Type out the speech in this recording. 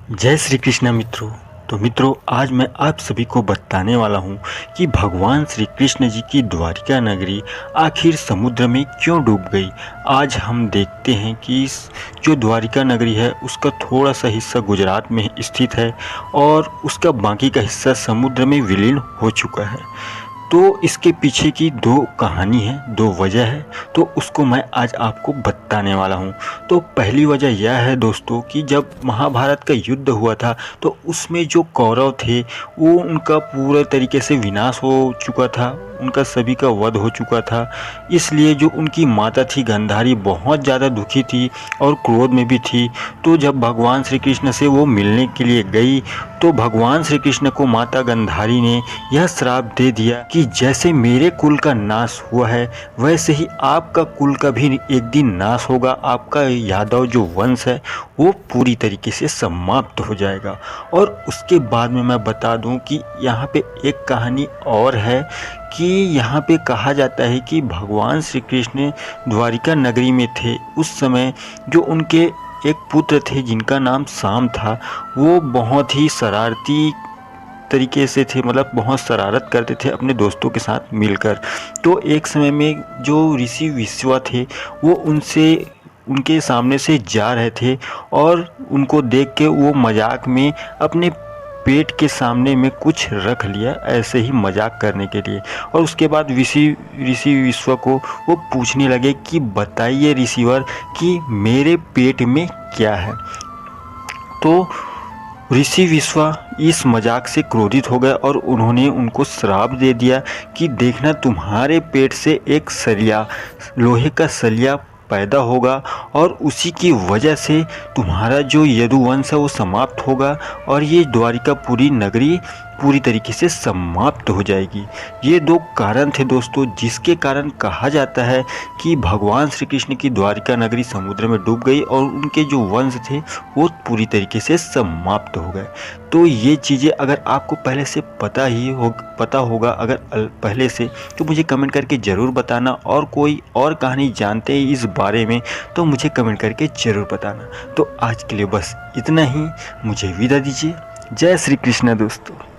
जय श्री कृष्ण मित्रों। तो मित्रों, आज मैं आप सभी को बताने वाला हूँ कि भगवान श्री कृष्ण जी की द्वारिका नगरी आखिर समुद्र में क्यों डूब गई। आज हम देखते हैं कि जो द्वारिका नगरी है उसका थोड़ा सा हिस्सा गुजरात में स्थित है और उसका बाकी का हिस्सा समुद्र में विलीन हो चुका है। तो इसके पीछे की दो कहानी है, दो वजह है, तो उसको मैं आज आपको बताने वाला हूँ। तो पहली वजह यह है दोस्तों कि जब महाभारत का युद्ध हुआ था तो उसमें जो कौरव थे वो उनका पूरे तरीके से विनाश हो चुका था, उनका सभी का वध हो चुका था। इसलिए जो उनकी माता थी गांधारी बहुत ज़्यादा दुखी थी और क्रोध में भी थी। तो जब भगवान श्री कृष्ण से वो मिलने के लिए गई तो भगवान श्री कृष्ण को माता गांधारी ने यह श्राप दे दिया कि जैसे मेरे कुल का नाश हुआ है वैसे ही आपका कुल का भी एक दिन नाश होगा। आपका यादव जो वंश है वो पूरी तरीके से समाप्त हो जाएगा। और उसके बाद में मैं बता दूं कि यहाँ पे एक कहानी और है कि यहाँ पे कहा जाता है कि भगवान श्री कृष्ण द्वारिका नगरी में थे उस समय जो उनके एक पुत्र थे जिनका नाम शाम था, वो बहुत ही शरारती तरीके से थे, मतलब बहुत शरारत करते थे अपने दोस्तों के साथ मिलकर। तो एक समय में जो ऋषि विश्वा थे वो उनके सामने से जा रहे थे और उनको देख के वो मजाक में अपने पेट के सामने में कुछ रख लिया, ऐसे ही मजाक करने के लिए। और उसके बाद ऋषि विश्व को वो पूछने लगे कि बताइए ऋषिवर कि मेरे पेट में क्या है। तो ऋषि विश्वा इस मजाक से क्रोधित हो गए और उन्होंने उनको श्राप दे दिया कि देखना तुम्हारे पेट से एक सलिया, लोहे का सलिया पैदा होगा और उसी की वजह से तुम्हारा जो यदुवंश है वो समाप्त होगा और ये द्वारिकापुरी नगरी पूरी तरीके से समाप्त हो जाएगी। ये दो कारण थे दोस्तों जिसके कारण कहा जाता है कि भगवान श्री कृष्ण की द्वारिका नगरी समुद्र में डूब गई और उनके जो वंश थे वो पूरी तरीके से समाप्त हो गए। तो ये चीज़ें अगर आपको पहले से पता होगा अगर पहले से, तो मुझे कमेंट करके ज़रूर बताना। और कोई और कहानी जानते हैं इस बारे में तो मुझे कमेंट करके ज़रूर बताना। तो आज के लिए बस इतना ही, मुझे विदा दीजिए। जय श्री कृष्ण दोस्तों।